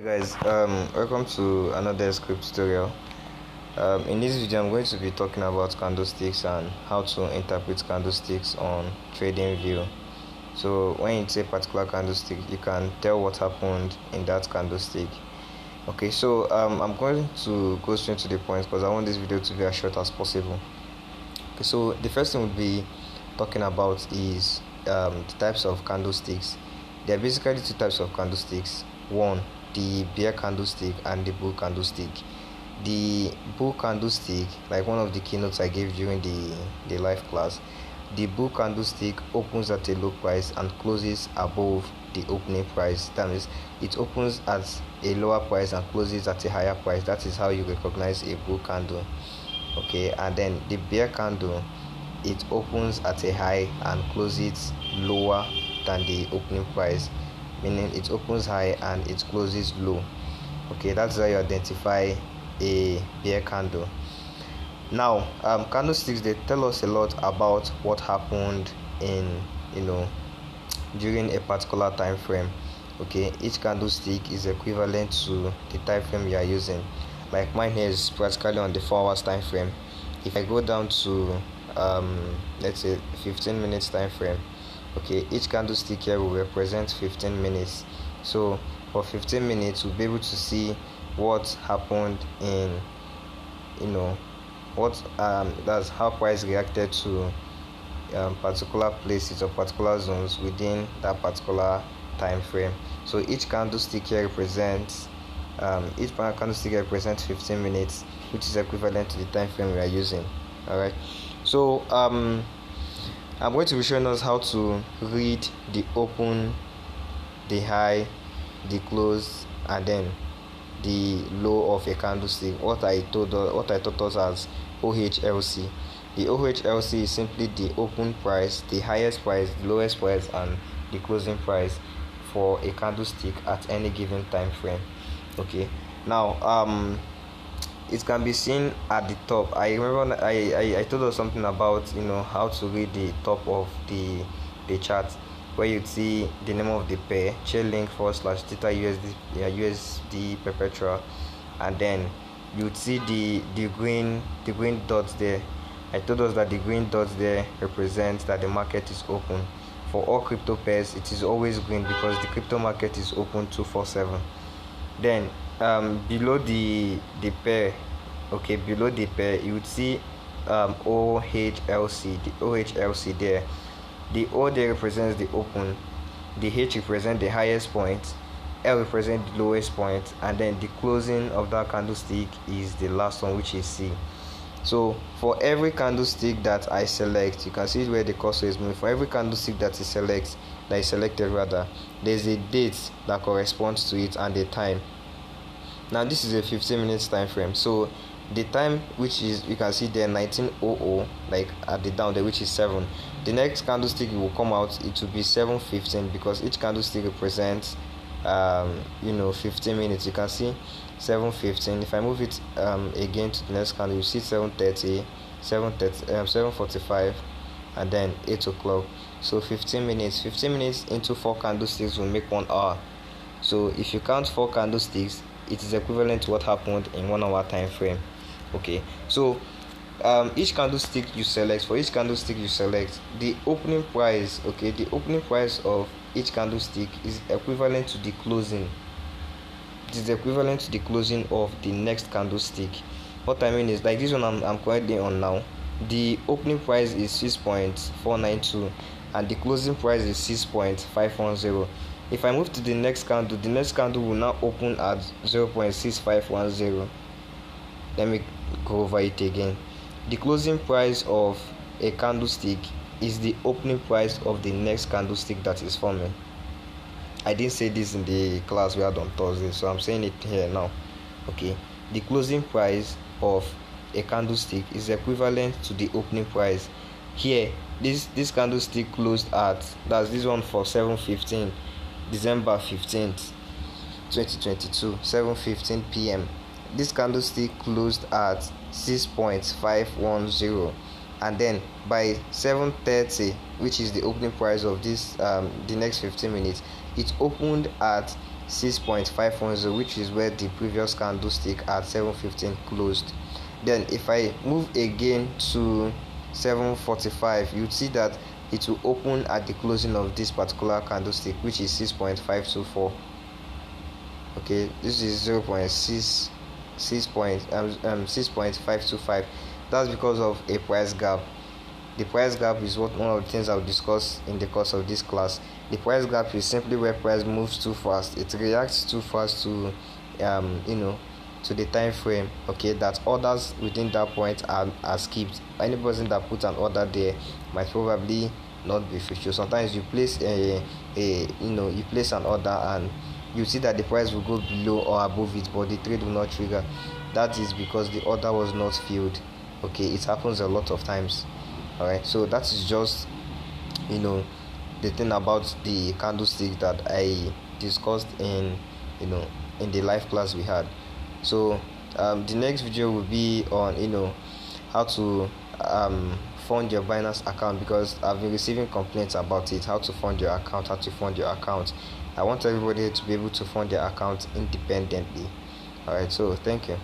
Hey guys, welcome to another script tutorial. In this video I'm going to be talking about candlesticks and how to interpret candlesticks on TradingView. So when you see a particular candlestick, you can tell what happened in that candlestick. Okay, so I'm going to go straight to the point because I want this video to be as short as possible. Okay, so the first thing would be talking about is the types of candlesticks. There are basically two types of candlesticks. One, the bear candlestick and the bull candlestick. The bull candlestick, like one of the keynotes I gave during the live class, the bull candlestick opens at a low price and closes above the opening price. That means it opens at a lower price and closes at a higher price. That is how you recognize a bull candle. Okay, and then the bear candle, it opens at a high and closes lower than the opening price, meaning it opens high and it closes low. Okay, that's how you identify a bear candle. Now candlesticks, they tell us a lot about what happened in during a particular time frame. Okay, each candlestick is equivalent to the time frame you are using. Like mine here is practically on the 4 hours time frame. If I go down to let's say 15 minutes time frame, okay, each candlestick here will represent 15 minutes. So for 15 minutes we'll be able to see what happened in what that's how price reacted to particular places or particular zones within that particular time frame. So each candlestick here represents 15 minutes, which is equivalent to the time frame we are using. All right, so I'm going to be showing us how to read the open, the high, the close, and then the low of a candlestick. What I taught us as OHLC. The OHLC is simply the open price, the highest price, the lowest price, and the closing price for a candlestick at any given time frame. Okay, now it can be seen at the top. I remember I told us something about how to read the top of the chart, where you see the name of the pair, chainlink /theta USD perpetual, and then you'd see the green dots there. I told us that the green dots there represents that the market is open. For all crypto pairs, it is always green because the crypto market is open 247. Then below the pair, okay, below the pair you would see OHLC, the OHLC there. The O there represents the open, the H represents the highest point, L represents the lowest point, and then the closing of that candlestick is the last one, which is C. So for every candlestick that I select, you can see where the cursor is moving. For every candlestick that is selected, there's a date that corresponds to it and the time. Now this is a 15 minutes time frame, so the time, which is, you can see there, 1900, like at the down there, which is 7. The next candlestick will come out, it will be 7:15, because each candlestick represents 15 minutes. You can see 7:15. If I move it again to the next candle, you see 7:30, 7:45, and then 8 o'clock. So 15 minutes into 4 candlesticks will make 1 hour. So if you count 4 candlesticks, it is equivalent to what happened in 1 hour time frame. Okay, so each candlestick you select, the opening price. Okay, the opening price of each candlestick is equivalent to the closing. It is equivalent to the closing of the next candlestick. What I mean is, like this one I'm currently on now, the opening price is 6.492 and the closing price is 6.510. If I move to the next candle will now open at 0.6510. Let me go over it again. The closing price of a candlestick is the opening price of the next candlestick that is forming. I didn't say this in the class we had on Thursday, so I'm saying it here now. Okay, the closing price of a candlestick is equivalent to the opening price. Here, this candlestick closed at, that's this one for 7:15, December 15th, 2022, 7:15 p.m. This candlestick closed at 6.510, and then by 7:30, which is the opening price of this the next 15 minutes, it opened at 6.510, which is where the previous candlestick at 7:15 closed. Then if I move again to 7:45, you'd see that it will open at the closing of this particular candlestick, which is 6.524. okay, this is 6.525. That's because of a price gap. The price gap is one of the things I'll discuss in the course of this class. The price gap is simply where price moves too fast. It reacts too fast to to the time frame, okay, that orders within that point are skipped. Any person that puts an order there might probably not be fulfilled. Sometimes you place you place an order and you see that the price will go below or above it, but the trade will not trigger. That is because the order was not filled. Okay, it happens a lot of times. All right, so that is just the thing about the candlestick that I discussed in in the live class we had. So the next video will be on how to fund your Binance account, because I've been receiving complaints about it. How to fund your account, how to fund your account. I want everybody to be able to fund their account independently. All right, so thank you.